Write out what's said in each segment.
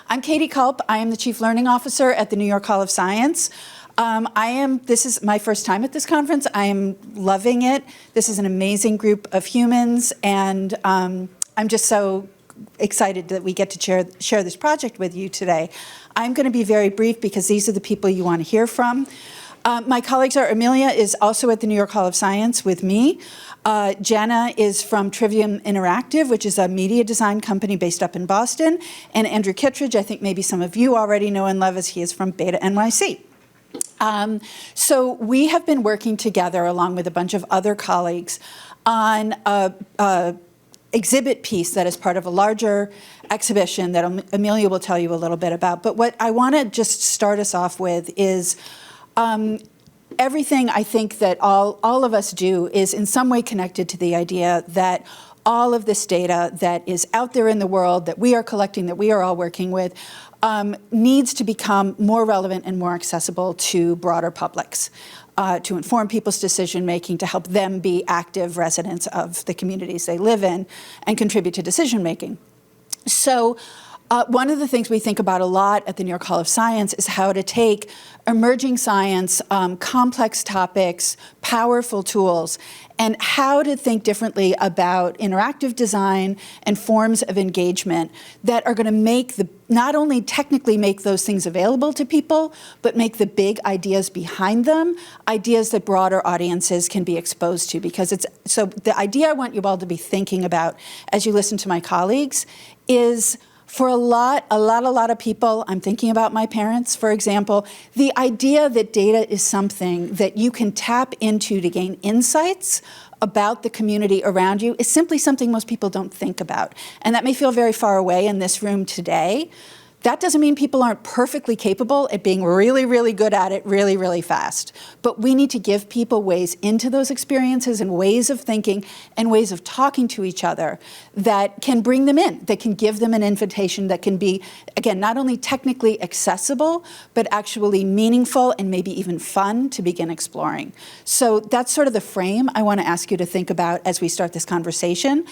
I'm Katie Culp. I am the Chief Learning Officer at the New York Hall of Science. This is my first time at this conference. I am loving it. This is an amazing group of humans, and I'm just so excited that we get to share this project with you today. I'm going to be very brief because these are the people you want to hear from. My colleagues are Amelia is also at the New York Hall of Science with me. Jenna is from Trivium Interactive, which is a media design company based up in Boston. And Andrew Kittredge, I think maybe some of you already know and love, as he is from Beta NYC. So we have been working together along with a bunch of other colleagues on a exhibit piece that is part of a larger exhibition that Amelia will tell you a little bit about. But what I want to just start us off with is everything I think that all of us do is in some way connected to the idea that all of this data that is out there in the world that we are collecting, that we are all working with, needs to become more relevant and more accessible to broader publics, to inform people's decision-making, to help them be active residents of the communities they live in and contribute to decision-making. So one of the things we think about a lot at the New York Hall of Science is how to take emerging science, complex topics, powerful tools, and how to think differently about interactive design and forms of engagement that are going to not only technically make those things available to people, but make the big ideas behind them, ideas that broader audiences can be exposed to. So the idea I want you all to be thinking about as you listen to my colleagues is, for a lot of people, I'm thinking about my parents, for example, the idea that data is something that you can tap into to gain insights about the community around you is simply something most people don't think about. And that may feel very far away in this room today. That doesn't mean people aren't perfectly capable at being really, really good at it really, really fast. But we need to give people ways into those experiences and ways of thinking and ways of talking to each other that can bring them in, that can give them an invitation that can be, again, not only technically accessible, but actually meaningful and maybe even fun to begin exploring. So that's sort of the frame I want to ask you to think about as we start this conversation.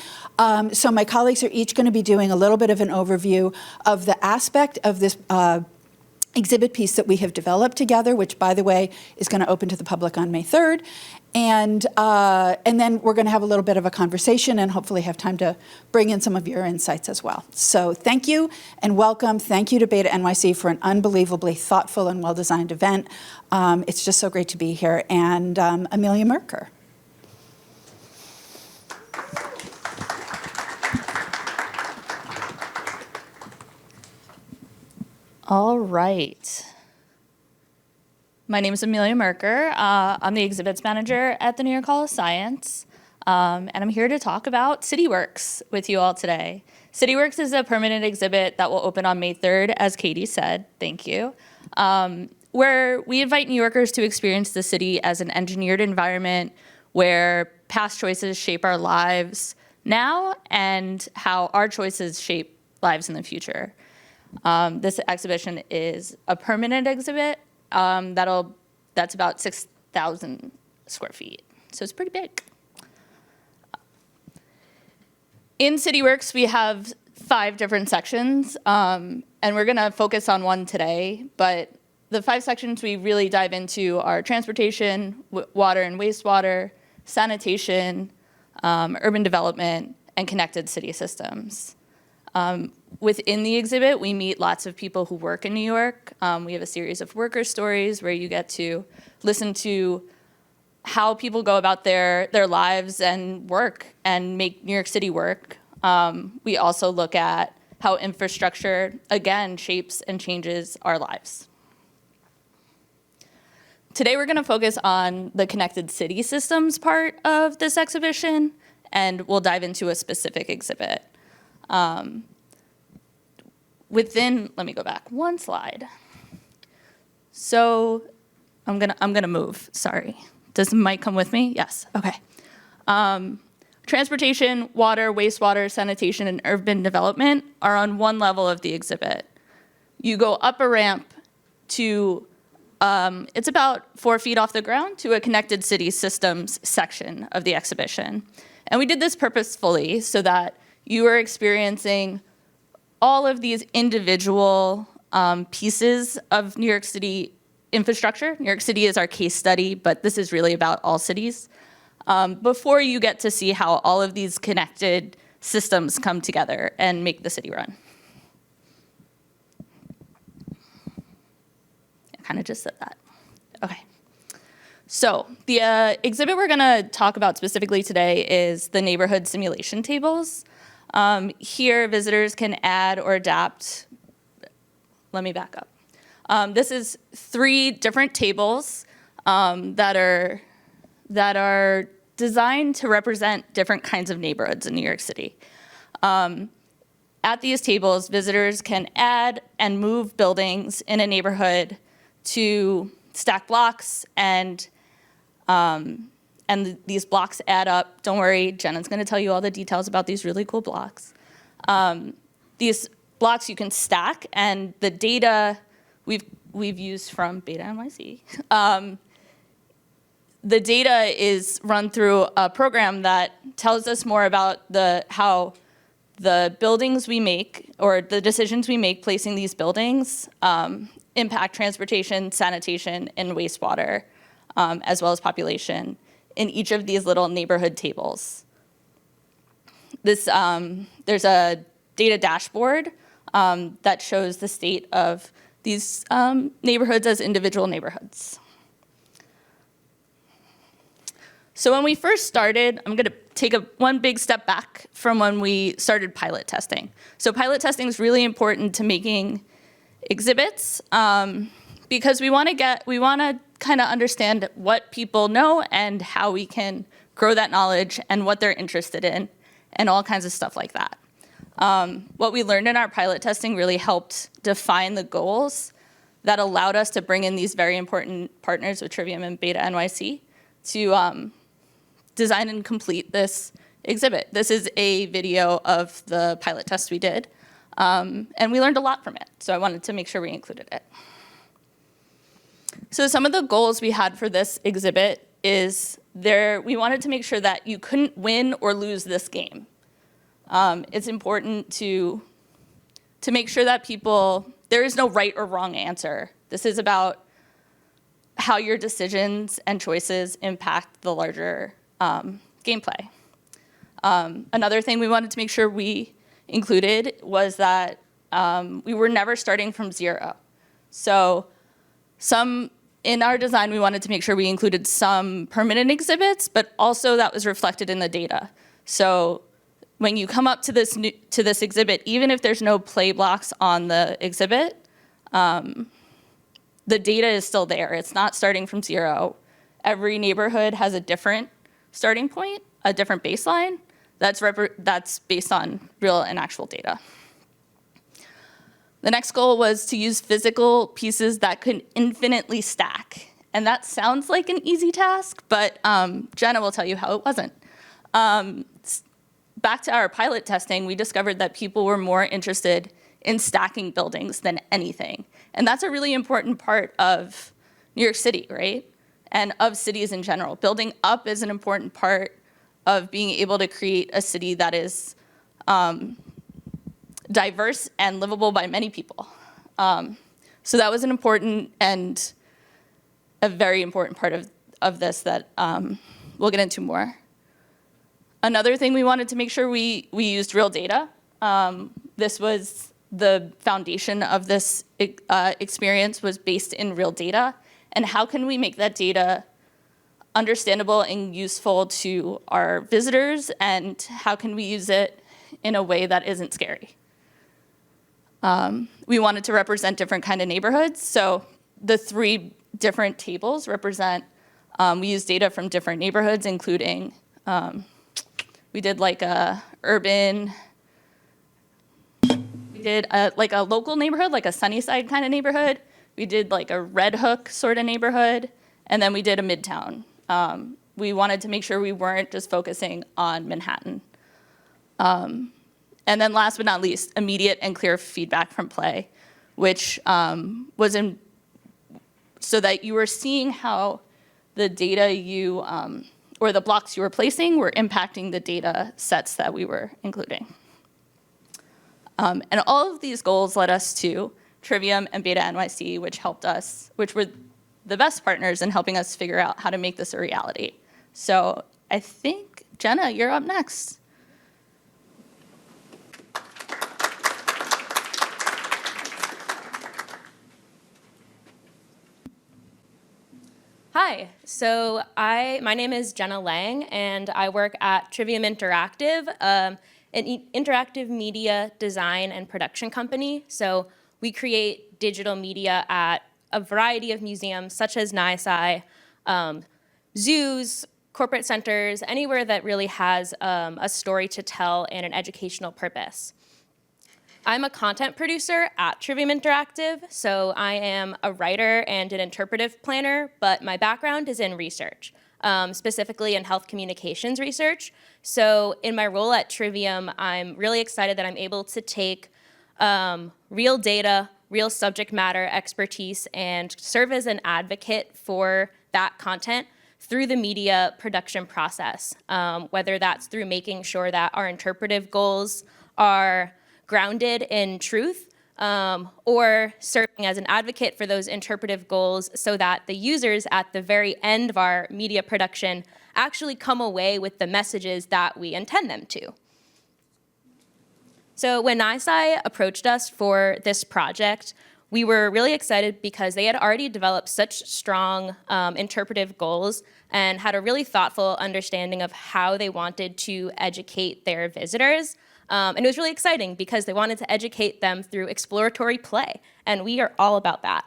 So my colleagues are each going to be doing a little bit of an overview of the aspect of this exhibit piece that we have developed together, which, by the way, is going to open to the public on May 3rd. And then we're going to have a little bit of a conversation and hopefully have time to bring in some of your insights as well. So thank you and welcome. Thank you to Beta NYC for an unbelievably thoughtful and well-designed event. It's just so great to be here. And Amelia Merker. All right. My name is Amelia Merker. I'm the exhibits manager at the New York Hall of Science, and I'm here to talk about CityWorks with you all today. CityWorks is a permanent exhibit that will open on May 3rd, as Katie said, thank you, where we invite New Yorkers to experience the city as an engineered environment where past choices shape our lives now and how our choices shape lives in the future. This exhibition is a permanent exhibit that's about 6,000 square feet, so it's pretty big. In CityWorks, we have 5 different sections, and we're going to focus on one today, but the 5 sections we really dive into are transportation, water and wastewater, sanitation, urban development, and connected city systems. Within the exhibit, we meet lots of people who work in New York. We have a series of worker stories where you get to listen to how people go about their lives and work and make New York City work. We also look at how infrastructure, again, shapes and changes our lives. Today, we're going to focus on the connected city systems part of this exhibition, and we'll dive into a specific exhibit. Let me go back one slide. So I'm gonna move, sorry. Does the mic come with me? Yes, okay. Transportation, water, wastewater, sanitation, and urban development are on one level of the exhibit. You go up a ramp to, it's about 4 feet off the ground, to a connected city systems section of the exhibition. And we did this purposefully so that you are experiencing all of these individual pieces of New York City infrastructure. New York City is our case study, but this is really about all cities. Before you get to see how all of these connected systems come together and make the city run. I kind of just said that. Okay. So the exhibit we're going to talk about specifically today is the neighborhood simulation tables. Here, visitors can add or adapt. Let me back up. This is 3 different tables that are designed to represent different kinds of neighborhoods in New York City. At these tables, visitors can add and move buildings in a neighborhood to stack blocks, and these blocks add up. Don't worry, Jenna's going to tell you all the details about these really cool blocks. These blocks you can stack, and the data we've used from Beta NYC. The data is run through a program that tells us more about how the buildings we make, or the decisions we make placing these buildings, impact transportation, sanitation, and wastewater, as well as population in each of these little neighborhood tables. There's a data dashboard that shows the state of these neighborhoods as individual neighborhoods. So when we first started, I'm going to take one big step back from when we started pilot testing. So pilot testing is really important to making exhibits because we want to kind of understand what people know and how we can grow that knowledge and what they're interested in and all kinds of stuff like that. What we learned in our pilot testing really helped define the goals that allowed us to bring in these very important partners with Trivium and Beta NYC to design and complete this exhibit. This is a video of the pilot test we did, and we learned a lot from it, so I wanted to make sure we included it. So some of the goals we had for this exhibit is we wanted to make sure that you couldn't win or lose this game. It's important to make sure that there is no right or wrong answer. This is about how your decisions and choices impact the larger gameplay. Another thing we wanted to make sure we included was that we were never starting from zero. So in our design, we wanted to make sure we included some permanent exhibits, but also that was reflected in the data. So when you come up to this exhibit, even if there's no play blocks on the exhibit, the data is still there. It's not starting from zero. Every neighborhood has a different starting point, a different baseline that's based on real and actual data. The next goal was to use physical pieces that could infinitely stack. And that sounds like an easy task, but Jenna will tell you how it wasn't. Back to our pilot testing, we discovered that people were more interested in stacking buildings than anything. And that's a really important part of New York City, right? And of cities in general. Building up is an important part of being able to create a city that is diverse and livable by many people. So that was an important and a very important part of this that we'll get into more. Another thing we wanted to make sure we used real data. This was the foundation of this experience was based in real data. And how can we make that data understandable and useful to our visitors, and how can we use it in a way that isn't scary? We wanted to represent different kind of neighborhoods. So the 3 different tables represent, we used data from different neighborhoods, including, we did like a urban, we did like a local neighborhood, like a Sunnyside kind of neighborhood. We did like a Red Hook sort of neighborhood, and then we did a Midtown. We wanted to make sure we weren't just focusing on Manhattan. And then last but not least, immediate and clear feedback from play, which was so that you were seeing how the data or the blocks you were placing were impacting the data sets that we were including. And all of these goals led us to Trivium and Beta NYC, which were the best partners in helping us figure out how to make this a reality. So I think, Jenna, you're up next. Hi, so my name is Jenna Lang, and I work at Trivium Interactive, an interactive media design and production company. So we create digital media at a variety of museums, such as NYSCI, zoos, corporate centers, anywhere that really has a story to tell and an educational purpose. I'm a content producer at Trivium Interactive, so I am a writer and an interpretive planner, but my background is in research, specifically in health communications research. So in my role at Trivium, I'm really excited that I'm able to take real data, real subject matter expertise, and serve as an advocate for that content through the media production process, whether that's through making sure that our interpretive goals are grounded in truth, or serving as an advocate for those interpretive goals so that the users at the very end of our media production actually come away with the messages that we intend them to. So when NYSCI approached us for this project, we were really excited because they had already developed such strong interpretive goals and had a really thoughtful understanding of how they wanted to educate their visitors. And it was really exciting because they wanted to educate them through exploratory play, and we are all about that.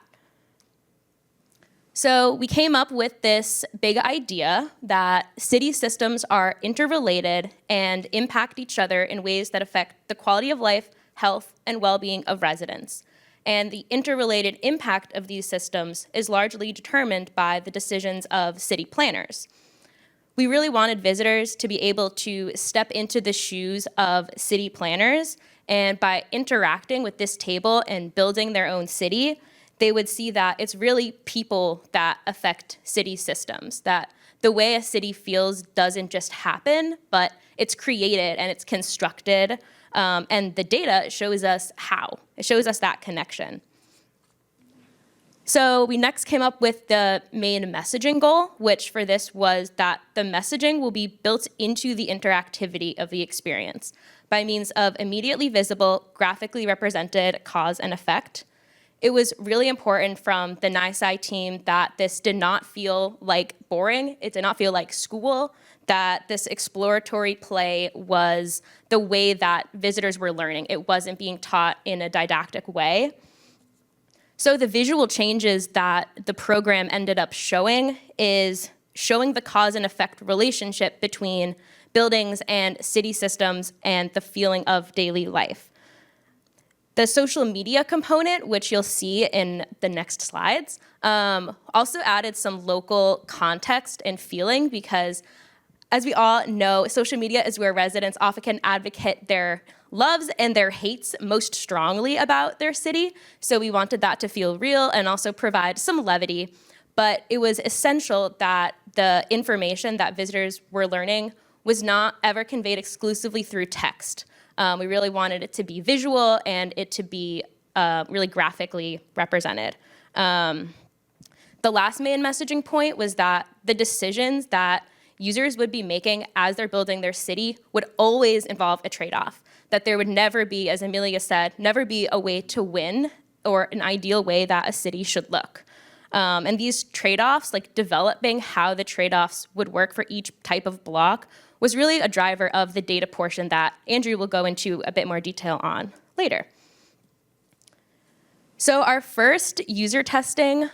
So we came up with this big idea that city systems are interrelated and impact each other in ways that affect the quality of life, health, and well-being of residents. And the interrelated impact of these systems is largely determined by the decisions of city planners. We really wanted visitors to be able to step into the shoes of city planners, and by interacting with this table and building their own city, they would see that it's really people that affect city systems, that the way a city feels doesn't just happen, but it's created and it's constructed, and the data shows us how. It shows us that connection. So we next came up with the main messaging goal, which for this was that the messaging will be built into the interactivity of the experience by means of immediately visible, graphically represented cause and effect. It was really important from the NYSCI team that this did not feel like boring, it did not feel like school, that this exploratory play was the way that visitors were learning. It wasn't being taught in a didactic way. So the visual changes that the program ended up showing is showing the cause and effect relationship between buildings and city systems and the feeling of daily life. The social media component, which you'll see in the next slides, also added some local context and feeling because, as we all know, social media is where residents often can advocate their loves and their hates most strongly about their city. So we wanted that to feel real and also provide some levity. But it was essential that the information that visitors were learning was not ever conveyed exclusively through text. We really wanted it to be visual and it to be really graphically represented. The last main messaging point was that the decisions that users would be making as they're building their city would always involve a trade-off, that there would never be, as Amelia said, never be a way to win or an ideal way that a city should look. And these trade-offs, like developing how the trade-offs would work for each type of block, was really a driver of the data portion that Andrew will go into a bit more detail on later. So our first user testing,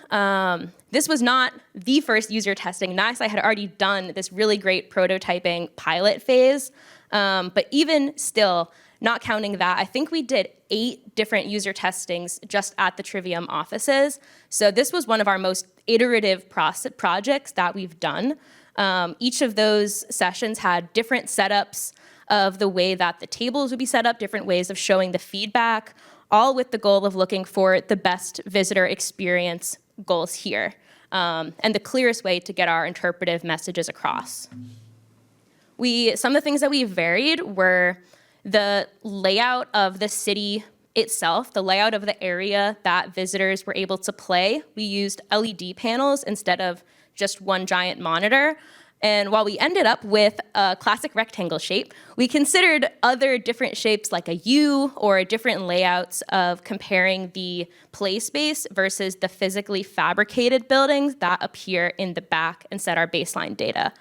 this was not the first user testing. NYSCI had already done this really great prototyping pilot phase, but even still, not counting that, I think we did 8 different user testings just at the Trivium offices. So this was one of our most iterative projects that we've done. Each of those sessions had different setups of the way that the tables would be set up, different ways of showing the feedback, all with the goal of looking for the best visitor experience goals here, and the clearest way to get our interpretive messages across. Some of the things that we varied were the layout of the city itself, the layout of the area that visitors were able to play, we used LED panels instead of just one giant monitor. And while we ended up with a classic rectangle shape, we considered other different shapes like a U or different layouts of comparing the play space versus the physically fabricated buildings that appear in the back and set our baseline data.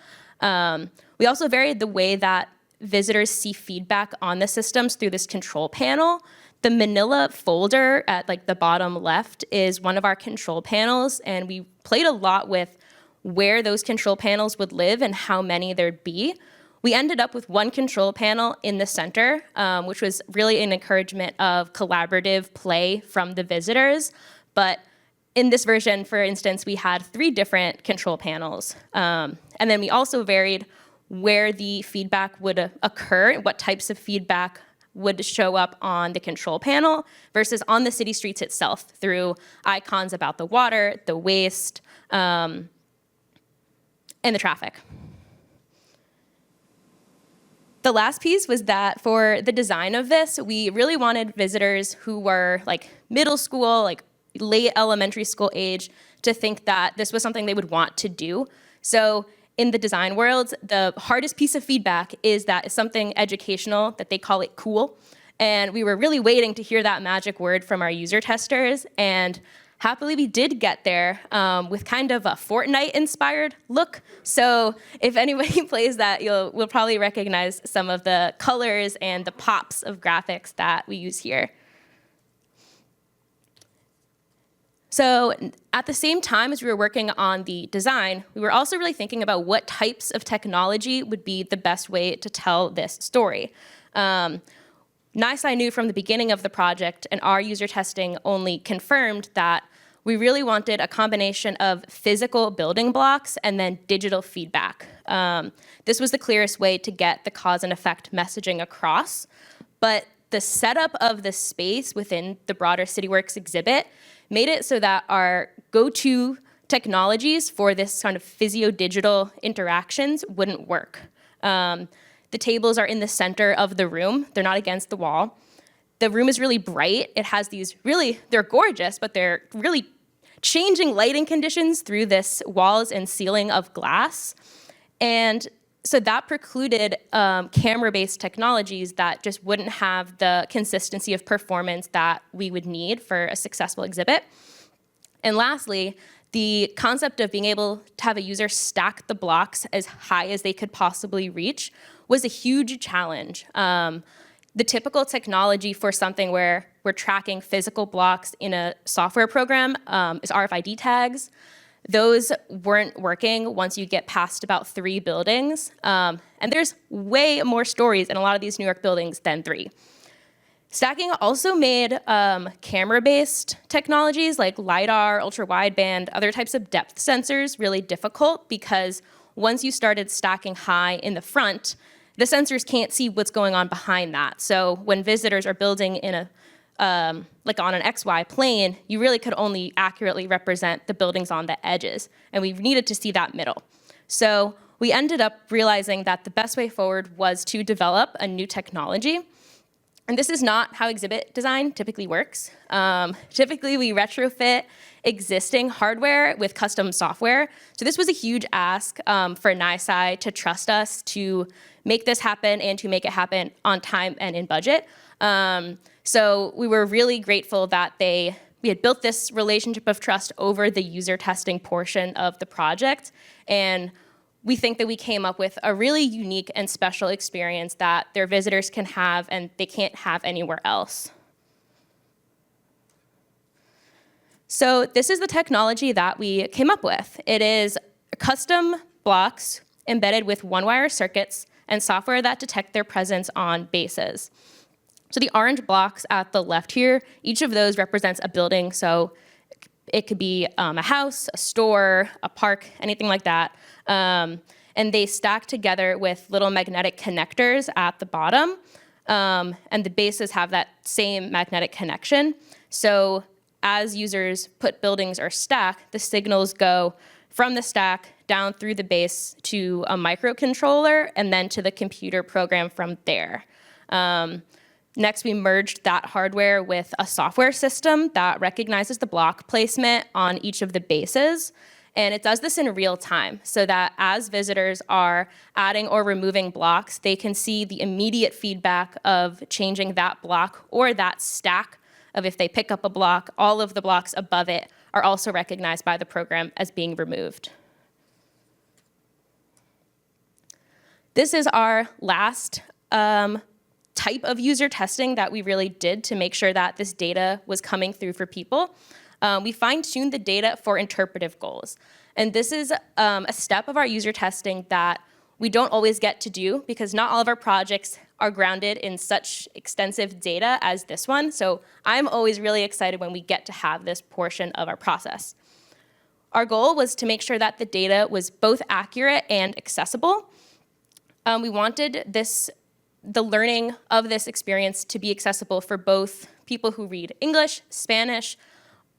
We also varied the way that visitors see feedback on the systems through this control panel. The manila folder at like the bottom left is one of our control panels, and we played a lot with where those control panels would live and how many there'd be. We ended up with one control panel in the center, which was really an encouragement of collaborative play from the visitors. But in this version, for instance, we had 3 different control panels. And then we also varied where the feedback would occur, what types of feedback would show up on the control panel versus on the city streets itself through icons about the water, the waste, and the traffic. The last piece was that for the design of this, we really wanted visitors who were like middle school, like late elementary school age, to think that this was something they would want to do. So in the design world, the hardest piece of feedback is that it's something educational, that they call it cool. And we were really waiting to hear that magic word from our user testers. And happily, we did get there with kind of a Fortnite-inspired look. So if anybody plays that, we'll probably recognize some of the colors and the pops of graphics that we use here. So at the same time as we were working on the design, we were also really thinking about what types of technology would be the best way to tell this story. NYSCI knew from the beginning of the project, and our user testing only confirmed that we really wanted a combination of physical building blocks and then digital feedback. This was the clearest way to get the cause and effect messaging across, but the setup of the space within the broader CityWorks exhibit made it so that our go-to technologies for this kind of physio-digital interactions wouldn't work. The tables are in the center of the room. They're not against the wall. The room is really bright. It has these they're gorgeous, but they're really changing lighting conditions through this walls and ceiling of glass. And so that precluded camera-based technologies that just wouldn't have the consistency of performance that we would need for a successful exhibit. And lastly, the concept of being able to have a user stack the blocks as high as they could possibly reach was a huge challenge. The typical technology for something where we're tracking physical blocks in a software program is RFID tags. Those weren't working once you get past about 3 buildings. And there's way more stories in a lot of these New York buildings than 3. Stacking also made camera-based technologies like LiDAR, ultra-wideband, other types of depth sensors really difficult because once you started stacking high in the front, the sensors can't see what's going on behind that. So when visitors are building in a like on an XY plane, you really could only accurately represent the buildings on the edges, and we needed to see that middle. So we ended up realizing that the best way forward was to develop a new technology. And this is not how exhibit design typically works. Typically, we retrofit existing hardware with custom software. So this was a huge ask for NYSCI to trust us to make this happen and to make it happen on time and in budget. So we were really grateful that we had built this relationship of trust over the user testing portion of the project. And we think that we came up with a really unique and special experience that their visitors can have and they can't have anywhere else. So this is the technology that we came up with. It is custom blocks embedded with one-wire circuits and software that detect their presence on bases. So the orange blocks at the left here, each of those represents a building. So it could be a house, a store, a park, anything like that. And they stack together with little magnetic connectors at the bottom. And the bases have that same magnetic connection. So as users put buildings or stack, the signals go from the stack down through the base to a microcontroller and then to the computer program from there. Next, we merged that hardware with a software system that recognizes the block placement on each of the bases. And it does this in real time so that as visitors are adding or removing blocks, they can see the immediate feedback of changing that block or that stack of if they pick up a block, all of the blocks above it are also recognized by the program as being removed. This is our last type of user testing that we really did to make sure that this data was coming through for people. We fine-tuned the data for interpretive goals. And this is a step of our user testing that we don't always get to do because not all of our projects are grounded in such extensive data as this one. So I'm always really excited when we get to have this portion of our process. Our goal was to make sure that the data was both accurate and accessible. We wanted the learning of this experience to be accessible for both people who read English, Spanish,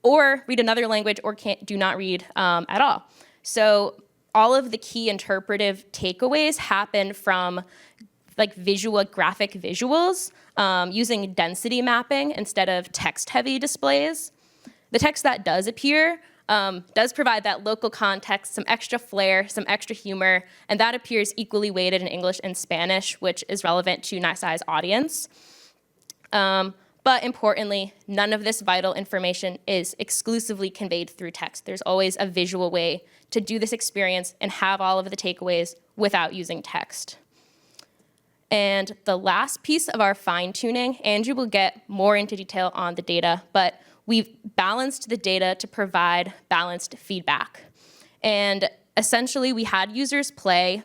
or read another language or do not read at all. So all of the key interpretive takeaways happen from like graphic visuals using density mapping instead of text-heavy displays. The text that does appear does provide that local context, some extra flair, some extra humor, and that appears equally weighted in English and Spanish, which is relevant to NYSCI's audience. But importantly, none of this vital information is exclusively conveyed through text. There's always a visual way to do this experience and have all of the takeaways without using text. And the last piece of our fine-tuning, Andrew will get more into detail on the data, but we've balanced the data to provide balanced feedback. And essentially, we had users play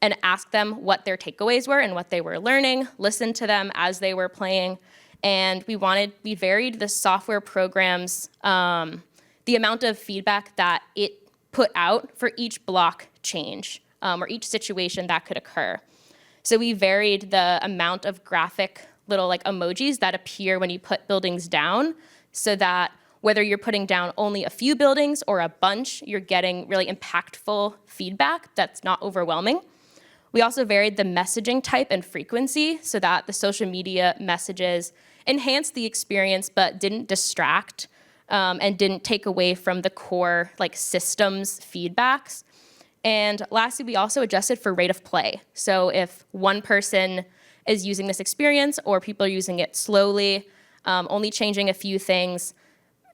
and ask them what their takeaways were and what they were learning, listen to them as they were playing, and we varied the software program's, the amount of feedback that it put out for each block change or each situation that could occur. So we varied the amount of graphic little like emojis that appear when you put buildings down so that whether you're putting down only a few buildings or a bunch, you're getting really impactful feedback that's not overwhelming. We also varied the messaging type and frequency so that the social media messages enhanced the experience but didn't distract and didn't take away from the core like systems feedbacks. And lastly, we also adjusted for rate of play. So if one person is using this experience or people are using it slowly, only changing a few things,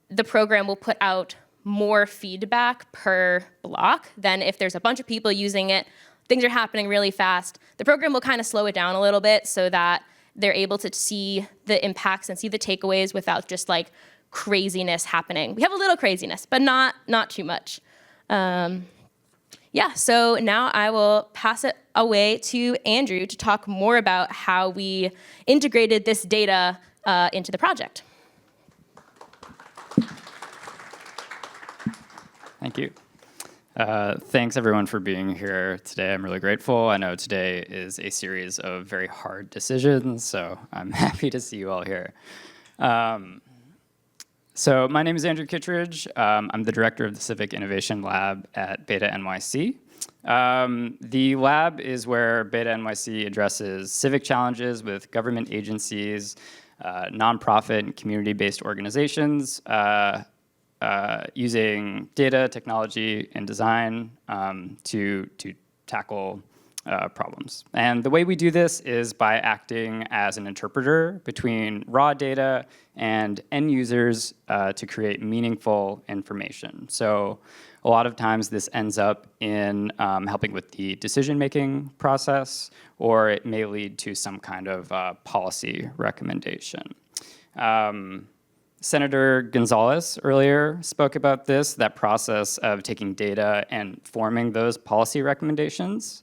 the program will put out more feedback per block than if there's a bunch of people using it, things are happening really fast. The program will kind of slow it down a little bit so that they're able to see the impacts and see the takeaways without just like craziness happening. We have a little craziness, but not too much. Yeah, so now I will pass it away to Andrew to talk more about how we integrated this data into the project. Thank you. Thanks everyone for being here today. I'm really grateful. I know today is a series of very hard decisions, so I'm happy to see you all here. So my name is Andrew Kittredge. I'm the director of the Civic Innovation Lab at Beta NYC. The lab is where Beta NYC addresses civic challenges with government agencies, nonprofit and community-based organizations, using data, technology, and design to tackle problems. And the way we do this is by acting as an interpreter between raw data and end users to create meaningful information. So a lot of times this ends up in helping with the decision-making process, or it may lead to some kind of policy recommendation. Senator Gonzalez earlier spoke about this, that process of taking data and forming those policy recommendations.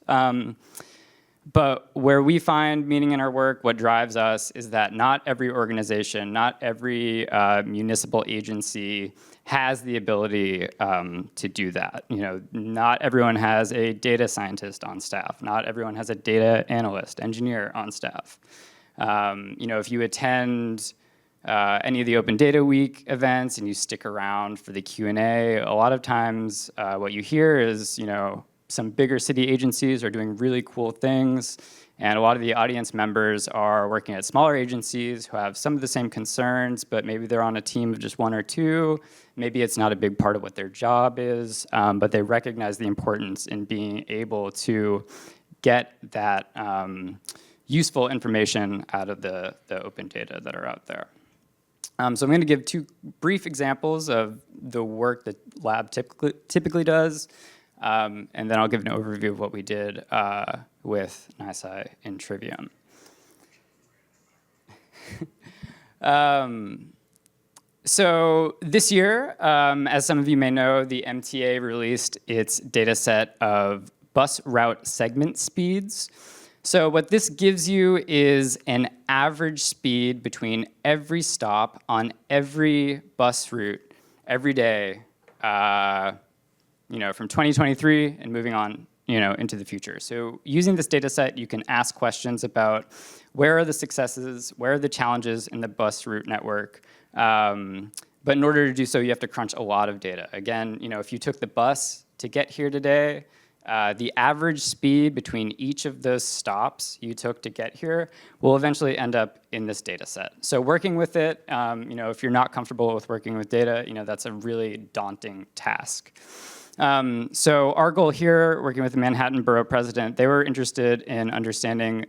But where we find meaning in our work, what drives us is that not every organization, not every municipal agency has the ability to do that. You know, not everyone has a data scientist on staff. Not everyone has a data analyst, engineer on staff. You know, if you attend any of the Open Data Week events and you stick around for the Q&A, a lot of times what you hear is, you know, some bigger city agencies are doing really cool things, and a lot of the audience members are working at smaller agencies who have some of the same concerns, but maybe they're on a team of just one or two. Maybe it's not a big part of what their job is, but they recognize the importance in being able to get that useful information out of the open data that are out there. So I'm going to give two brief examples of the work that Lab typically does, and then I'll give an overview of what we did with NYSCI in Trivium. So this year, as some of you may know, the MTA released its data set of bus route segment speeds. So what this gives you is an average speed between every stop on every bus route every day, from 2023 and moving on, into the future. So using this data set, you can ask questions about where are the successes, where are the challenges in the bus route network. But in order to do so, you have to crunch a lot of data. Again, if you took the bus to get here today, the average speed between each of those stops you took to get here will eventually end up in this data set. So working with it, if you're not comfortable with working with data, that's a really daunting task. So our goal here, working with the Manhattan Borough President, they were interested in understanding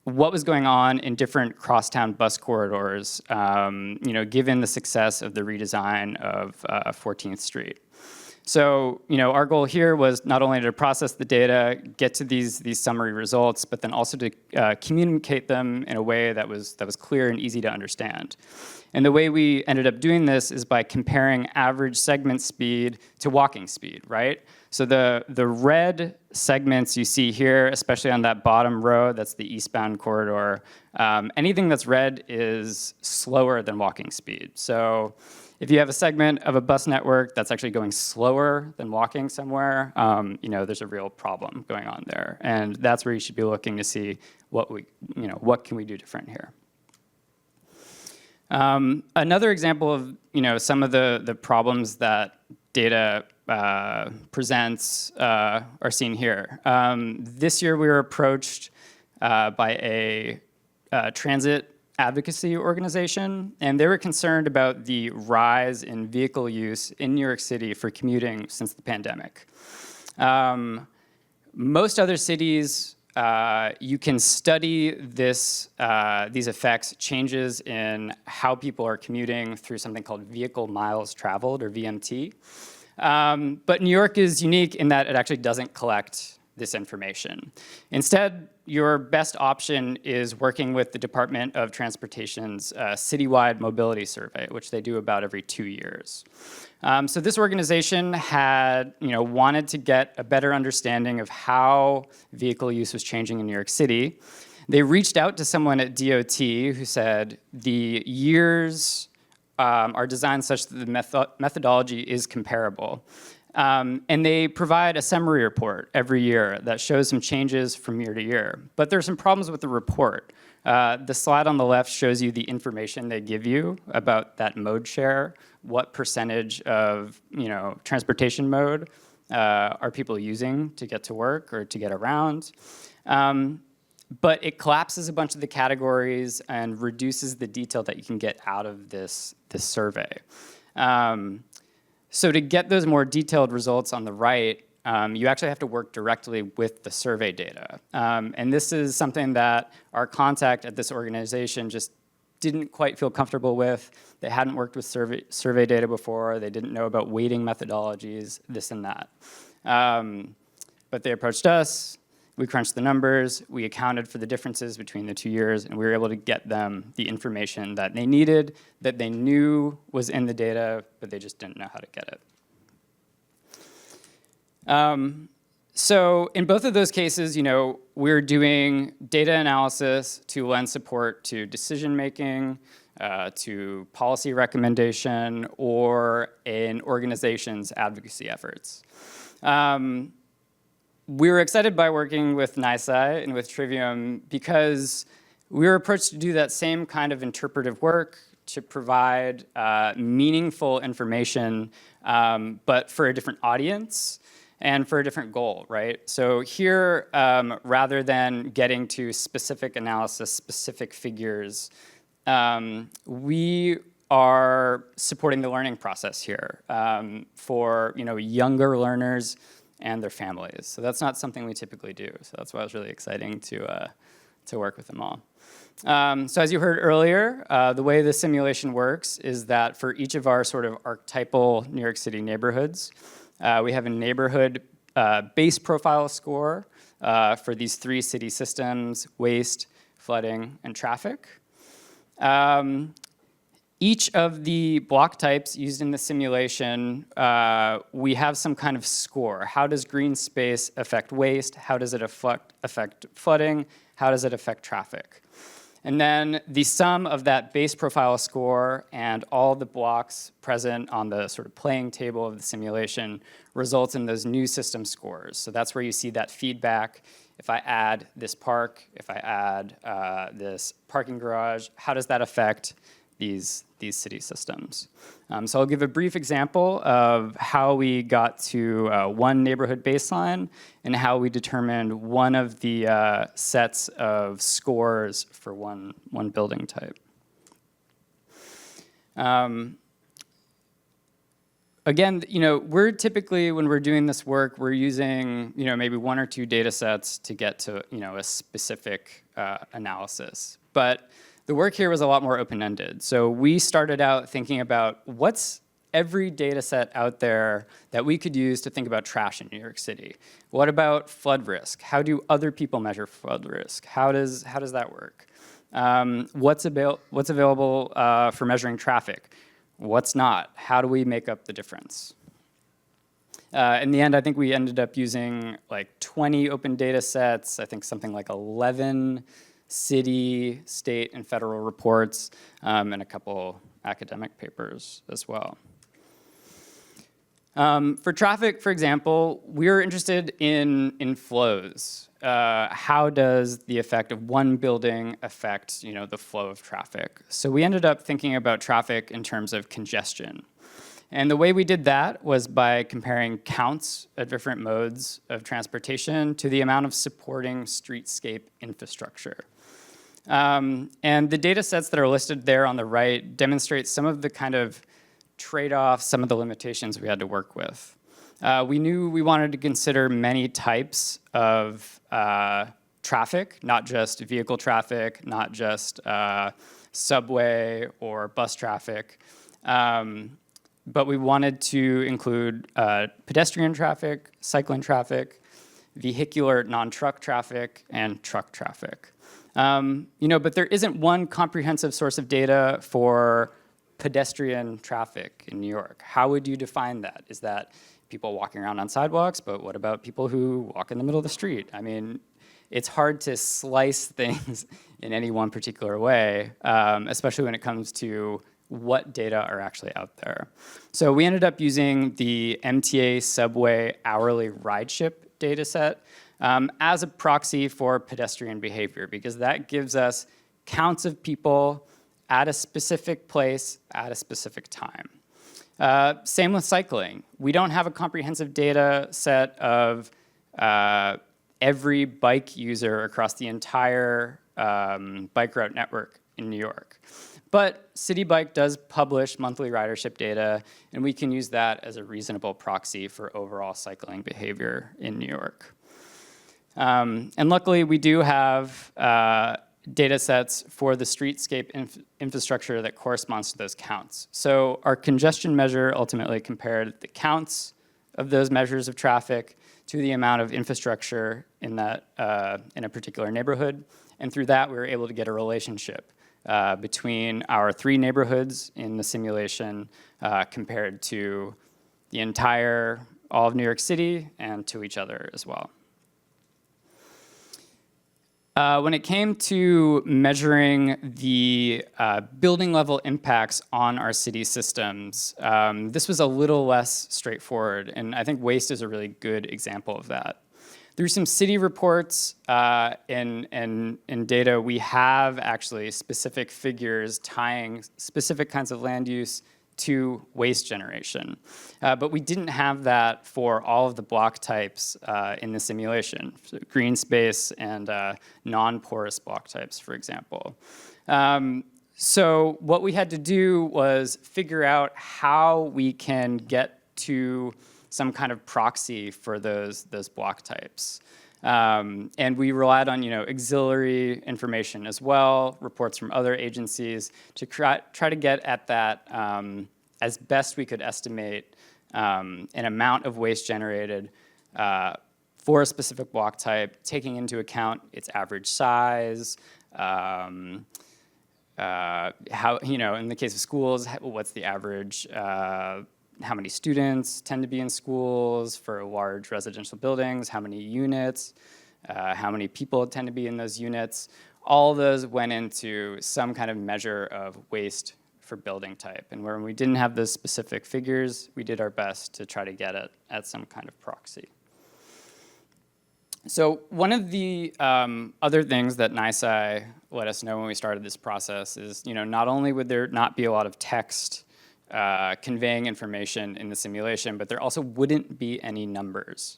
what was going on in different crosstown bus corridors, given the success of the redesign of 14th Street. So, our goal here was not only to process the data, get to these summary results, but then also to communicate them in a way that was clear and easy to understand. And the way we ended up doing this is by comparing average segment speed to walking speed, right? So the red segments you see here, especially on that bottom row, that's the eastbound corridor, anything that's red is slower than walking speed. So if you have a segment of a bus network that's actually going slower than walking somewhere, there's a real problem going on there. And that's where you should be looking to see what can we do different here. Another example of, some of the problems that data presents are seen here. This year we were approached by a transit advocacy organization, and they were concerned about the rise in vehicle use in New York City for commuting since the pandemic. Most other cities, you can study these effects, changes in how people are commuting through something called vehicle miles traveled, or VMT. But New York is unique in that it actually doesn't collect this information. Instead, your best option is working with the Department of Transportation's citywide mobility survey, which they do about every 2 years. So this organization had, wanted to get a better understanding of how vehicle use was changing in New York City. They reached out to someone at DOT who said the years are designed such that the methodology is comparable. And they provide a summary report every year that shows some changes from year to year. But there's some problems with the report. The slide on the left shows you the information they give you about that mode share, what percentage of transportation mode are people using to get to work or to get around. But it collapses a bunch of the categories and reduces the detail that you can get out of this survey. So to get those more detailed results on the right, you actually have to work directly with the survey data. And this is something that our contact at this organization just didn't quite feel comfortable with. They hadn't worked with survey data before. They didn't know about weighting methodologies, this and that. But they approached us. We crunched the numbers, we accounted for the differences between the 2 years, and we were able to get them the information that they needed, that they knew was in the data, but they just didn't know how to get it. So in both of those cases, we're doing data analysis to lend support to decision-making, to policy recommendation, or an organization's advocacy efforts. We were excited by working with NYSCI and with Trivium because we were approached to do that same kind of interpretive work to provide meaningful information, but for a different audience. and for a different goal, right? So here, rather than getting to specific analysis, specific figures, we are supporting the learning process here for younger learners and their families. So that's not something we typically do. So that's why it was really exciting to work with them all. So as you heard earlier, the way the simulation works is that for each of our sort of archetypal New York City neighborhoods, we have a neighborhood base profile score for these 3 city systems: waste, flooding, and traffic. Each of the block types used in the simulation, we have some kind of score. How does green space affect waste? How does it affect flooding? How does it affect traffic? And then the sum of that base profile score and all the blocks present on the sort of playing table of the simulation results in those new system scores. So that's where you see that feedback. If I add this park, if I add this parking garage, how does that affect these city systems? So I'll give a brief example of how we got to one neighborhood baseline and how we determined one of the sets of scores for one building type. Again, we're typically, when we're doing this work, we're using, maybe 1 or 2 data sets to get to, a specific analysis. But the work here was a lot more open-ended. So we started out thinking about what's every data set out there that we could use to think about trash in New York City. What about flood risk? How do other people measure flood risk? How does that work? What's available for measuring traffic? What's not? How do we make up the difference? In the end, I think we ended up using like 20 open data sets, I think something like 11 city, state, and federal reports, and a couple academic papers as well. For traffic, for example, we're interested in flows. How does the effect of one building affect, the flow of traffic? So we ended up thinking about traffic in terms of congestion. And the way we did that was by comparing counts of different modes of transportation to the amount of supporting streetscape infrastructure. And the data sets that are listed there on the right demonstrate some of the kind of trade-offs, some of the limitations we had to work with. We knew we wanted to consider many types of traffic, not just vehicle traffic, not just subway or bus traffic, but we wanted to include pedestrian traffic, cycling traffic, vehicular non-truck traffic, and truck traffic. But there isn't one comprehensive source of data for pedestrian traffic in New York. How would you define that? Is that people walking around on sidewalks, but what about people who walk in the middle of the street? I mean, it's hard to slice things in any one particular way, especially when it comes to what data are actually out there. So we ended up using the MTA subway hourly rideship data set as a proxy for pedestrian behavior, because that gives us counts of people at a specific place at a specific time. Same with cycling. We don't have a comprehensive data set of every bike user across the entire bike route network in New York. But City Bike does publish monthly ridership data, and we can use that as a reasonable proxy for overall cycling behavior in New York. And luckily, we do have data sets for the streetscape infrastructure that corresponds to those counts. So our congestion measure ultimately compared the counts of those measures of traffic to the amount of infrastructure in that in a particular neighborhood. And through that, we were able to get a relationship between our 3 neighborhoods in the simulation compared to the all of New York City and to each other as well. When it came to measuring the building level impacts on our city systems, this was a little less straightforward, and I think waste is a really good example of that. Through some city reports and data, we have actually specific figures tying specific kinds of land use to waste generation. But we didn't have that for all of the block types in the simulation, so green space and non-porous block types, for example. So what we had to do was figure out how we can get to some kind of proxy for those block types. And we relied on, auxiliary information as well, reports from other agencies, to try to get at that as best we could estimate an amount of waste generated for a specific block type, taking into account its average size, how, in the case of schools, what's the average, how many students tend to be in schools for large residential buildings, how many units, how many people tend to be in those units. All of those went into some kind of measure of waste for building type. And when we didn't have those specific figures, we did our best to try to get it at some kind of proxy. So one of the other things that NYSCI let us know when we started this process is, not only would there not be a lot of text conveying information in the simulation, but there also wouldn't be any numbers.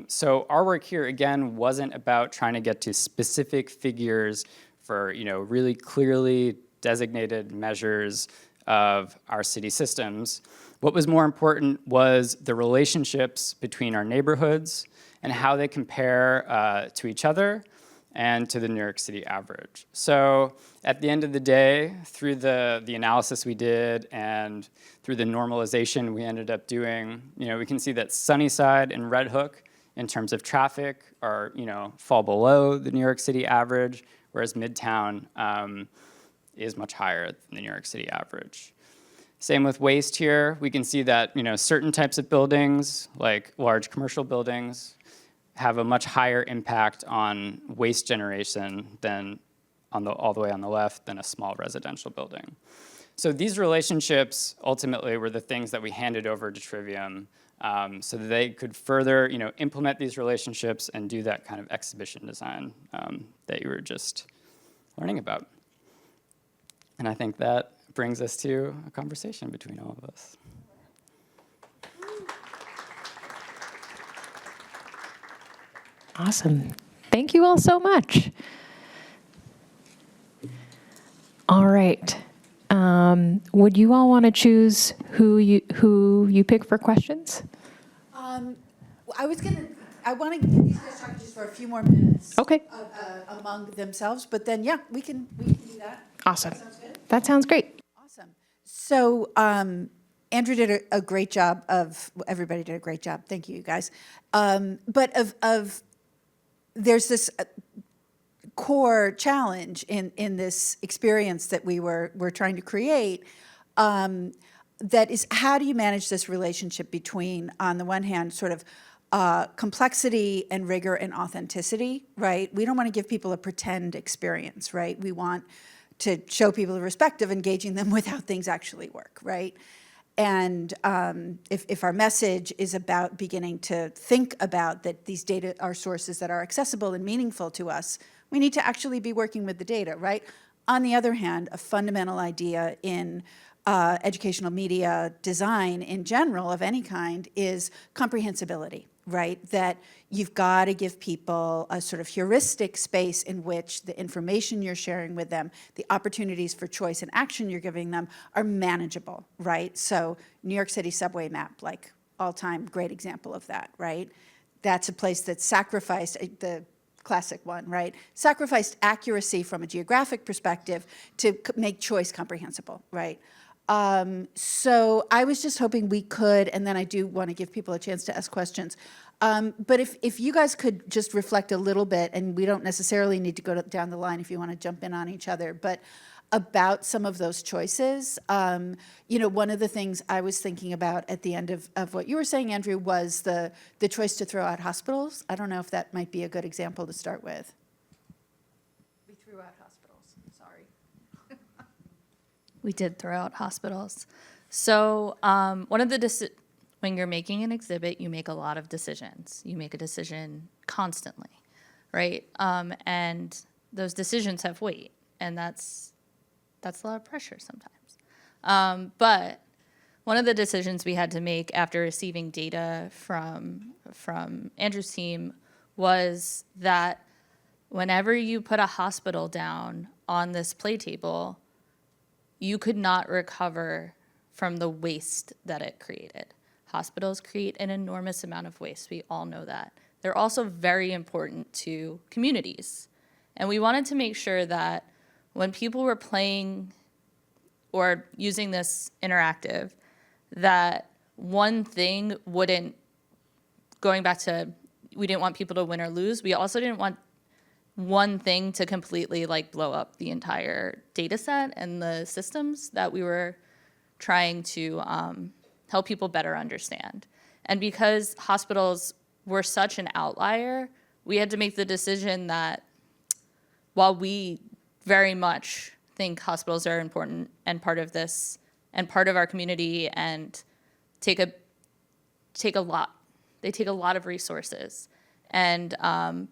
So our work here, again, wasn't about trying to get to specific figures for, really clearly designated measures of our city systems. What was more important was the relationships between our neighborhoods and how they compare to each other and to the New York City average. So at the end of the day, through the analysis we did and through the normalization we ended up doing, we can see that Sunnyside and Red Hook, in terms of traffic, are, fall below the New York City average, whereas Midtown is much higher than the New York City average. Same with waste here. We can see that, certain types of buildings, like large commercial buildings, have a much higher impact on waste generation than all the way on the left than a small residential building. So these relationships ultimately were the things that we handed over to Trivium so that they could further implement these relationships and do that kind of exhibition design that you were just learning about. And I think that brings us to a conversation between all of us. Awesome. Thank you all so much. All right. Would you all want to choose who you pick for questions? I want to give these guys talk just for a few more minutes. Okay. Among themselves, but then, yeah, we can do that. Awesome. Sounds good. That sounds great. Awesome. So Andrew did a great job everybody did a great job. Thank you, you guys. But there's this core challenge in this experience that we're trying to create, that is, how do you manage this relationship between, on the one hand, sort of complexity and rigor and authenticity, right? We don't want to give people a pretend experience, right? We want to show people the respect of engaging them with how things actually work, right? And if our message is about beginning to think about that these data are sources that are accessible and meaningful to us, we need to actually be working with the data, right? On the other hand, a fundamental idea in educational media design in general of any kind is comprehensibility, right? That you've got to give people a sort of heuristic space in which the information you're sharing with them, the opportunities for choice and action you're giving them are manageable, right? So New York City subway map, like all-time great example of that, right? That's a place that sacrificed, the classic one, right? Sacrificed accuracy from a geographic perspective to make choice comprehensible, right? So I was just hoping we could, and then I do want to give people a chance to ask questions. But if you guys could just reflect a little bit, and we don't necessarily need to go down the line if you want to jump in on each other, but about some of those choices. One of the things I was thinking about at the end of what you were saying, Andrew, was the choice to throw out hospitals. I don't know if that might be a good example to start with. We threw out hospitals, sorry. We did throw out hospitals. So one of the when you're making an exhibit, you make a lot of decisions. You make a decision constantly, right? And those decisions have weight, and that's a lot of pressure sometimes. But one of the decisions we had to make after receiving data from Andrew's team was that whenever you put a hospital down on this play table, you could not recover from the waste that it created. Hospitals create an enormous amount of waste. We all know that. They're also very important to communities. And we wanted to make sure that when people were playing or using this interactive, that one thing wouldn't, going back to, we didn't want people to win or lose. We also didn't want one thing to completely like blow up the entire data set and the systems that we were trying to help people better understand. And because hospitals were such an outlier, we had to make the decision that while we very much think hospitals are important and part of this and part of our community and they take a lot of resources. And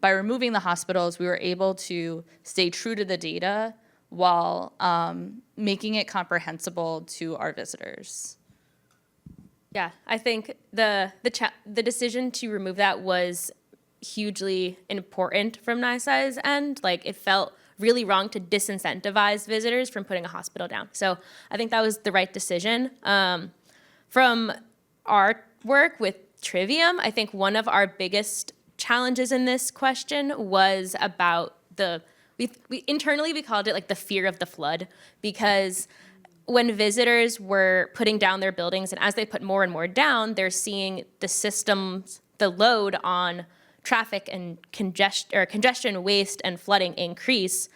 by removing the hospitals, we were able to stay true to the data while making it comprehensible to our visitors. Yeah, I think the decision to remove that was hugely important from NYSA's end. Like, it felt really wrong to disincentivize visitors from putting a hospital down. So I think that was the right decision. From our work with Trivium, I think one of our biggest challenges in this question was about we internally we called it like the fear of the flood, because when visitors were putting down their buildings, and as they put more and more down, they're seeing the systems, the load on traffic and congestion, waste, and flooding increase.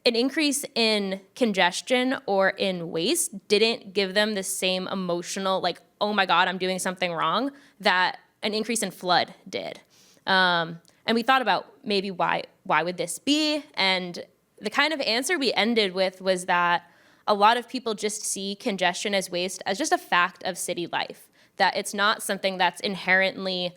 An increase in congestion or in waste didn't give them the same emotional, like, oh my God, I'm doing something wrong, that an increase in flood did. And we thought about maybe why would this be? And the kind of answer we ended with was that a lot of people just see congestion as waste as just a fact of city life, that it's not something that's inherently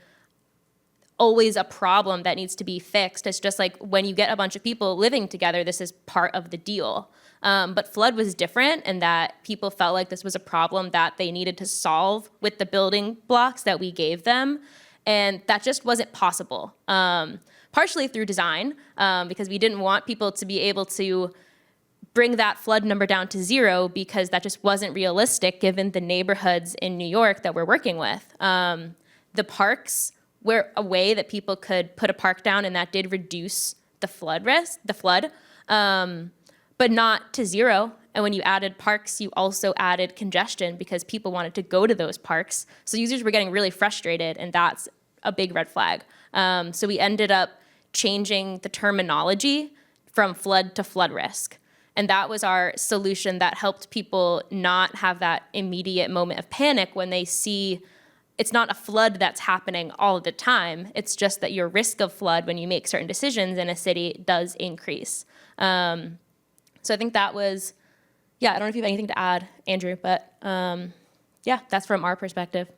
always a problem that needs to be fixed. It's just like when you get a bunch of people living together, this is part of the deal. But flood was different, and that people felt like this was a problem that they needed to solve with the building blocks that we gave them. And that just wasn't possible, partially through design, because we didn't want people to be able to bring that flood number down to 0, because that just wasn't realistic given the neighborhoods in New York that we're working with. The parks were a way that people could put a park down, and that did reduce the flood risk, but not to 0. And when you added parks, you also added congestion because people wanted to go to those parks. So users were getting really frustrated, and that's a big red flag. So we ended up changing the terminology from flood to flood risk. And that was our solution that helped people not have that immediate moment of panic when they see it's not a flood that's happening all the time. It's just that your risk of flood when you make certain decisions in a city does increase. So I think that was, I don't know if you have anything to add, Andrew, but that's from our perspective.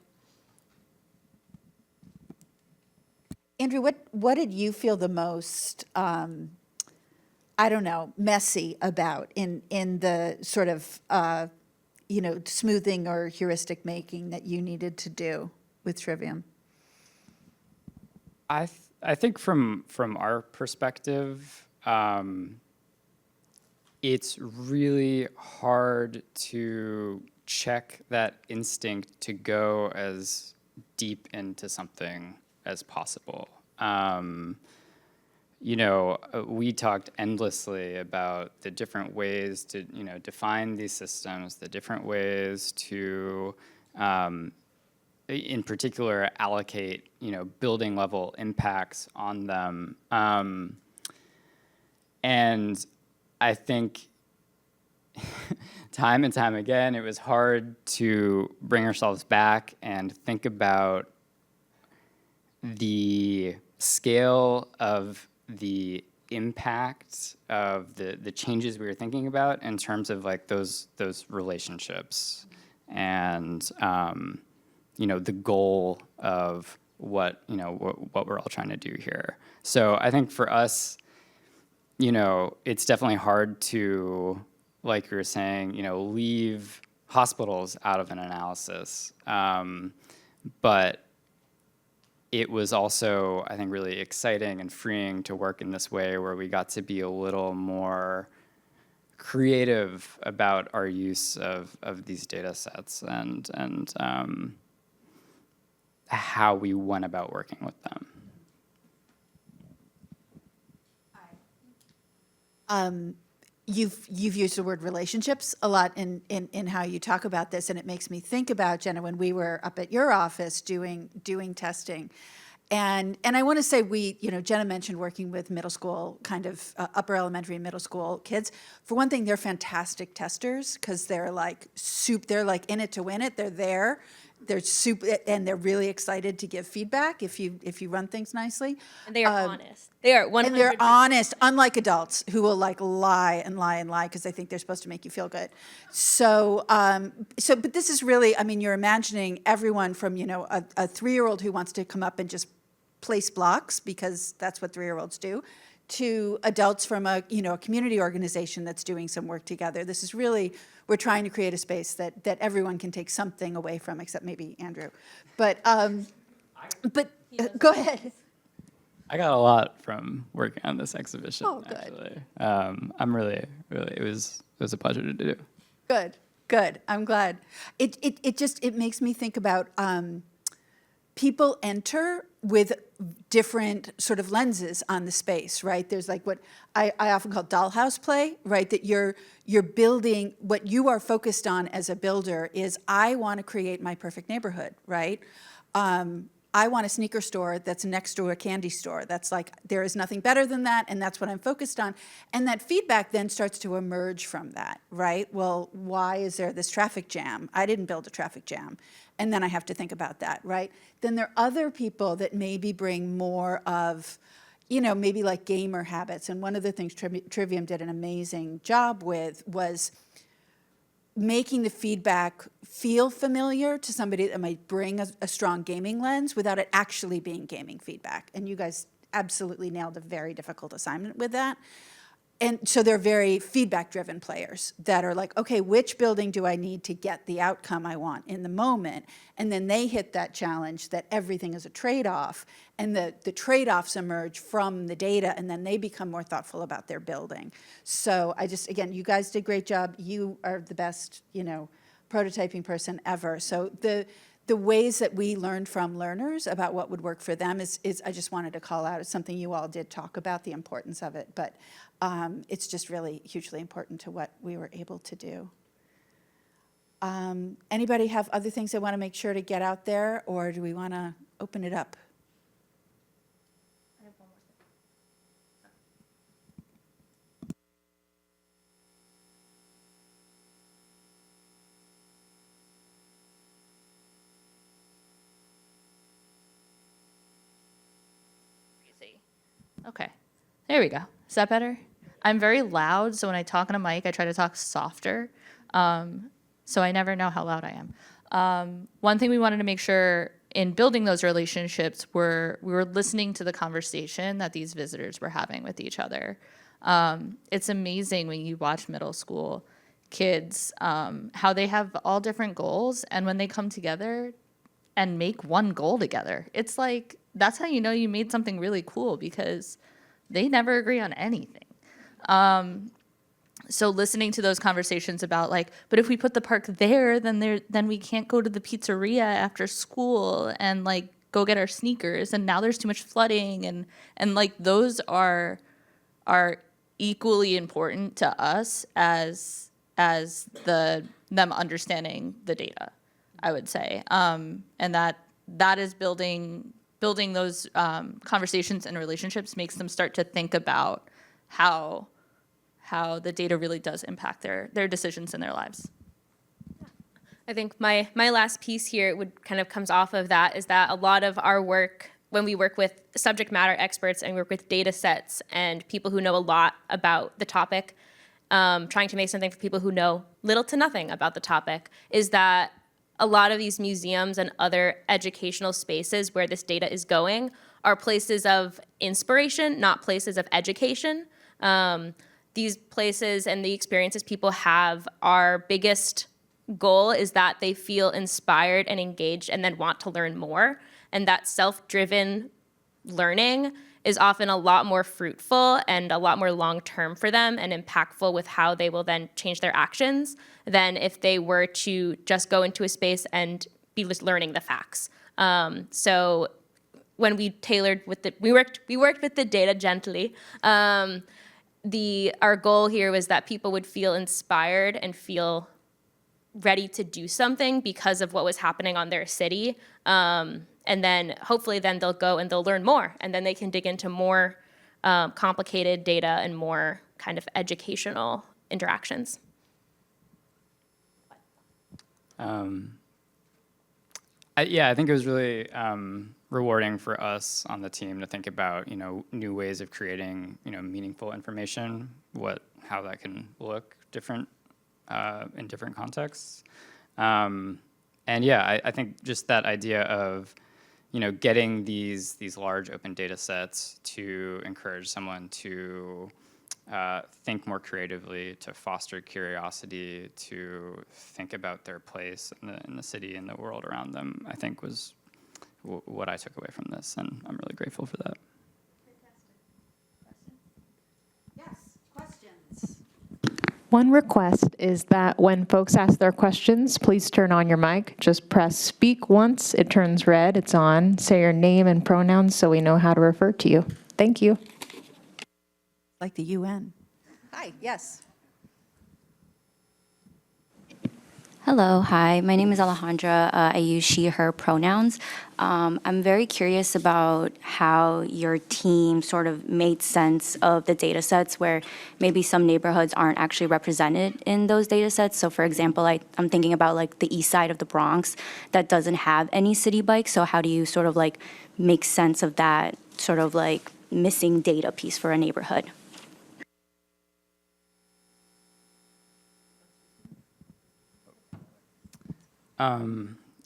Andrew, what did you feel the most, messy about in the sort of, smoothing or heuristic making that you needed to do with Trivium? I think from our perspective, it's really hard to check that instinct to go as deep into something as possible. We talked endlessly about the different ways to, define these systems, the different ways to, in particular, allocate, building level impacts on them. And I think time and time again, it was hard to bring ourselves back and think about the scale of the impact of the changes we were thinking about in terms of like those relationships and the goal of what we're all trying to do here. So I think for us, it's definitely hard to, like you were saying, leave hospitals out of an analysis. But it was also, I think, really exciting and freeing to work in this way where we got to be a little more creative about our use of these data sets and how we went about working with them. You've used the word relationships a lot in how you talk about this, and it makes me think about, Jenna, when we were up at your office doing testing. And I want to say Jenna mentioned working with middle school, kind of upper elementary and middle school kids. For one thing, they're fantastic testers because they're like they're like in it to win it. They're there. They're and they're really excited to give feedback if you run things nicely. And they are honest. They are 100%. And they're honest, unlike adults who will like lie and lie and lie because they think they're supposed to make you feel good. So, but this is really, I mean, you're imagining everyone from, a 3-year-old who wants to come up and just place blocks because that's what 3-year-olds do, to adults from a community organization that's doing some work together. This is really, we're trying to create a space that everyone can take something away from, except maybe Andrew. But go ahead. I got a lot from working on this exhibition. Oh, good. Actually, I'm really, it was a pleasure to do. Good. I'm glad. It makes me think about people enter with different sort of lenses on the space, right? There's like what I often call dollhouse play, right? That you're building, what you are focused on as a builder is, I want to create my perfect neighborhood, right? I want a sneaker store that's next to a candy store. That's like, there is nothing better than that, and that's what I'm focused on. And that feedback then starts to emerge from that, right? Well, why is there this traffic jam? I didn't build a traffic jam. And then I have to think about that, right? Then there are other people that maybe bring more of, maybe like gamer habits. And one of the things Trivium did an amazing job with was making the feedback feel familiar to somebody that might bring a strong gaming lens without it actually being gaming feedback. And you guys absolutely nailed a very difficult assignment with that. And so they're very feedback-driven players that are like, okay, which building do I need to get the outcome I want in the moment? And then they hit that challenge that everything is a trade-off, and the trade-offs emerge from the data, and then they become more thoughtful about their building. So again, you guys did a great job. You are the best, prototyping person ever. So the ways that we learned from learners about what would work for them is I just wanted to call out. It's something you all did talk about, the importance of it, but it's just really hugely important to what we were able to do. Anybody have other things they want to make sure to get out there, or do we want to open it up? Okay, there we go. Is that better? I'm very loud, so when I talk on a mic, I try to talk softer. So I never know how loud I am. One thing we wanted to make sure in building those relationships we were listening to the conversation that these visitors were having with each other. It's amazing when you watch middle school kids, how they have all different goals, and when they come together and make one goal together, it's like, that's how you know you made something really cool, because they never agree on anything. So listening to those conversations about like, but if we put the park there, then we can't go to the pizzeria after school and like go get our sneakers, and now there's too much flooding, and like those are equally important to us as them understanding the data, I would say, and that is building those conversations and relationships makes them start to think about how the data really does impact their decisions in their lives. I think my last piece here comes off of that, is that a lot of our work, when we work with subject matter experts and work with data sets and people who know a lot about the topic, trying to make something for people who know little to nothing about the topic, is that a lot of these museums and other educational spaces where this data is going are places of inspiration, not places of education. These places and the experiences people have are biggest goal is that they feel inspired and engaged and then want to learn more. And that self-driven learning is often a lot more fruitful and a lot more long-term for them and impactful with how they will then change their actions than if they were to just go into a space and be just learning the facts. So when we tailored with we worked with the data gently. Our goal here was that people would feel inspired and feel ready to do something because of what was happening on their city. And then hopefully then they'll go and they'll learn more, and then they can dig into more complicated data and more kind of educational interactions. I think it was really rewarding for us on the team to think about, new ways of creating, meaningful information, how that can look different in different contexts. I think just that idea of, getting these large open data sets to encourage someone to think more creatively, to foster curiosity, to think about their place in the city and the world around them, I think was what I took away from this, and I'm really grateful for that. Yes, questions? One request is that when folks ask their questions, please turn on your mic. Just press speak once, it turns red, it's on. Say your name and pronouns so we know how to refer to you. Thank you. Like the UN. Hi, yes. Hello, hi. My name is Alejandra. I use she, her pronouns. I'm very curious about how your team sort of made sense of the data sets where maybe some neighborhoods aren't actually represented in those data sets. So for example, I'm thinking about like the east side of the Bronx that doesn't have any city bikes. So how do you sort of like make sense of that sort of like missing data piece for a neighborhood?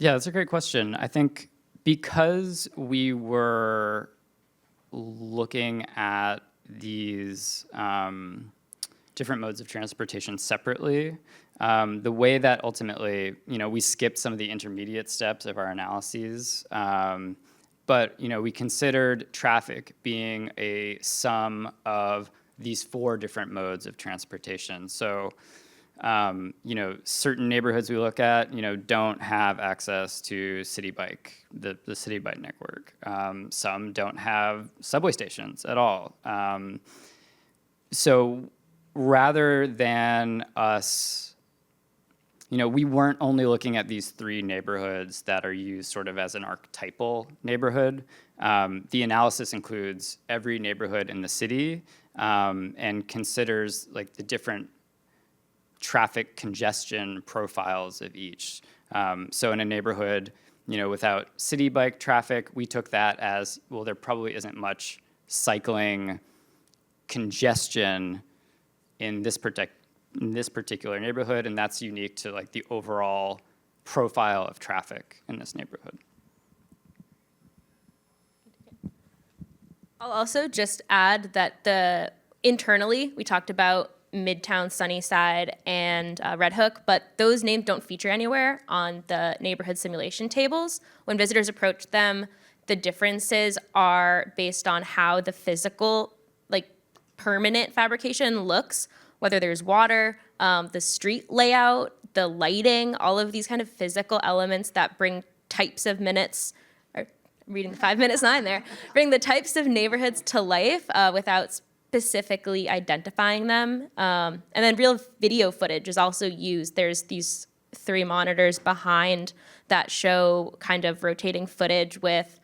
That's a great question. I think because we were looking at these different modes of transportation separately, the way that ultimately, we skipped some of the intermediate steps of our analyses, but, we considered traffic being a sum of these 4 different modes of transportation. So, certain neighborhoods we look at, don't have access to City Bike, the City Bike network. Some don't have subway stations at all. So rather than us, we weren't only looking at these 3 neighborhoods that are used sort of as an archetypal neighborhood. The analysis includes every neighborhood in the city and considers like the different traffic congestion profiles of each. So in a neighborhood, without City Bike traffic, we took that as, well, there probably isn't much cycling congestion in this particular neighborhood, and that's unique to like the overall profile of traffic in this neighborhood. I'll also just add that internally, we talked about Midtown, Sunnyside, and Red Hook, but those names don't feature anywhere on the neighborhood simulation tables. When visitors approach them, the differences are based on how the physical, like permanent fabrication looks, whether there's water, the street layout, the lighting, all of these kind of physical elements that bring types of minutes, or reading 5 minutes 9 there, bring the types of neighborhoods to life without specifically identifying them. And then real video footage is also used. There's these 3 monitors behind that show kind of rotating footage with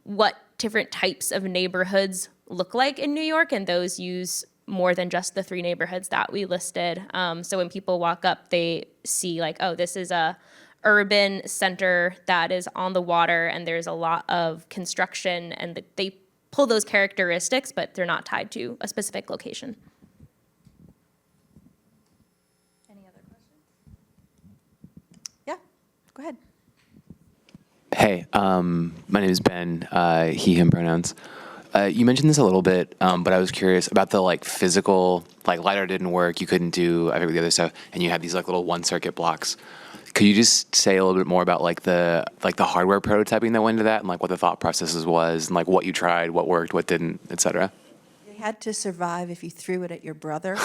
what different types of neighborhoods look like in New York, and those use more than just the 3 neighborhoods that we listed. So when people walk up, they see like, oh, this is a urban center that is on the water, and there's a lot of construction, and they pull those characteristics, but they're not tied to a specific location. Any other questions? Yeah, go ahead. Hey, my name is Ben, he, him pronouns. You mentioned this a little bit, but I was curious about the like physical, like LiDAR didn't work, you couldn't do every the other stuff, and you had these like little one circuit blocks. Could you just say a little bit more about like the hardware prototyping that went into that, and like what the thought processes was, and like what you tried, what worked, what didn't, et cetera? They had to survive if you threw it at your brother.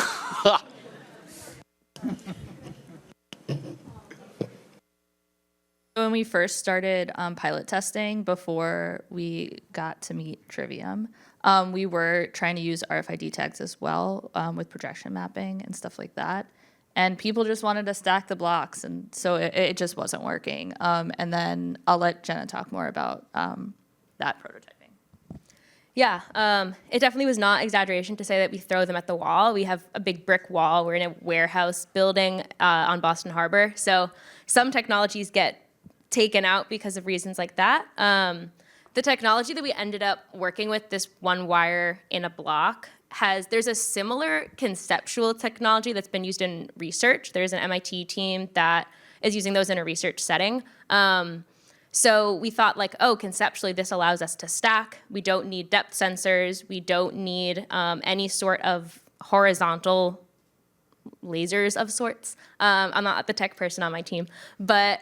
When we first started pilot testing, before we got to meet Trivium, we were trying to use RFID tags as well with projection mapping and stuff like that. And people just wanted to stack the blocks, and so it just wasn't working. And then I'll let Jenna talk more about that prototyping. Yeah, it definitely was not exaggeration to say that we throw them at the wall. We have a big brick wall. We're in a warehouse building on Boston Harbor. So some technologies get taken out because of reasons like that. The technology that we ended up working with, this one wire in a block, there's a similar conceptual technology that's been used in research. There's an MIT team that is using those in a research setting. So we thought like, oh, conceptually this allows us to stack. We don't need depth sensors. We don't need any sort of horizontal lasers of sorts. I'm not the tech person on my team, but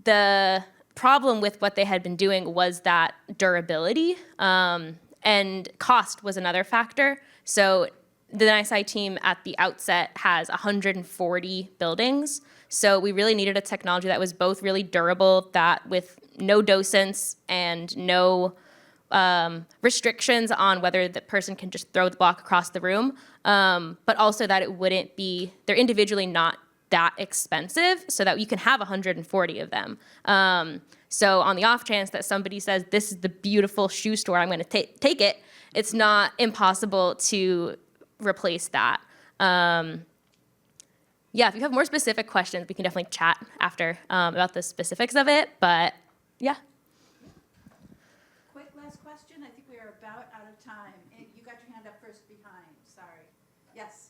the problem with what they had been doing was that durability and cost was another factor. So the NISI team at the outset has 140 buildings. So we really needed a technology that was both really durable, that with no docents and no restrictions on whether the person can just throw the block across the room, but also that it wouldn't be, they're individually not that expensive, so that you can have 140 of them. So on the off chance that somebody says, this is the beautiful shoe store, I'm gonna take it, it's not impossible to replace that. Yeah, if you have more specific questions, we can definitely chat after about the specifics of it, but yeah. Quick last question. I think we are about out of time. You got your hand up first behind. Sorry. Yes.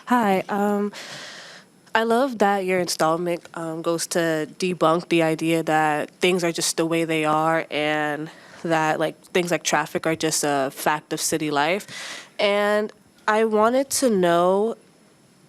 Hi. I love that your installment goes to debunk the idea that things are just the way they are and that like things like traffic are just a fact of city life. And I wanted to know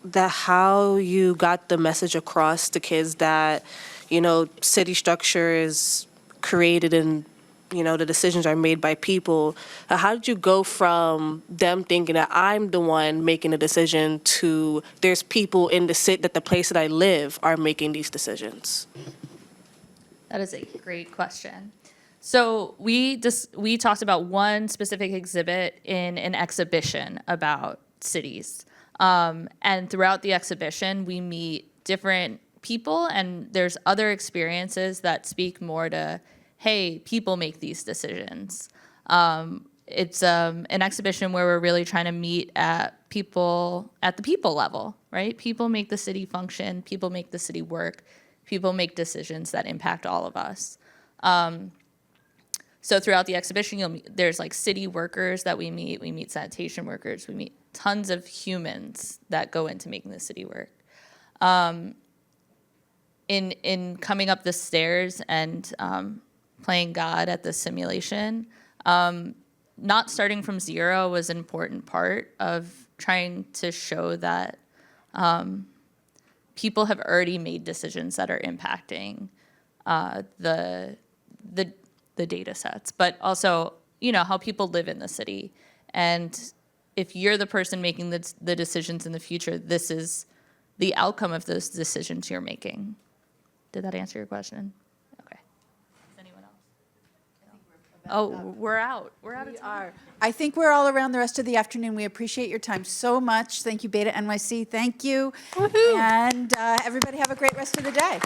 that how you got the message across to kids that, you know, city structure is created and, you know, the decisions are made by people. How did you go from them thinking that I'm the one making the decision to there's people in the city, that the place that I live are making these decisions? That is a great question. So we talked about one specific exhibit in an exhibition about cities. And throughout the exhibition, we meet different people, and there's other experiences that speak more to, hey, people make these decisions. It's an exhibition where we're really trying to meet at the people level, right? People make the city function, people make the city work, people make decisions that impact all of us. So throughout the exhibition, there's like city workers that we meet sanitation workers, we meet tons of humans that go into making the city work. In coming up the stairs and playing God at the simulation, not starting from zero was an important part of trying to show that people have already made decisions that are impacting the data sets, but also, you know, how people live in the city. And if you're the person making the decisions in the future, this is the outcome of those decisions you're making. Did that answer your question? Okay. Does anyone else? Oh, we're out. We're out of time. I think we're all around the rest of the afternoon. We appreciate your time so much. Thank you, Beta NYC. Thank you. Woohoo. And everybody have a great rest of the day.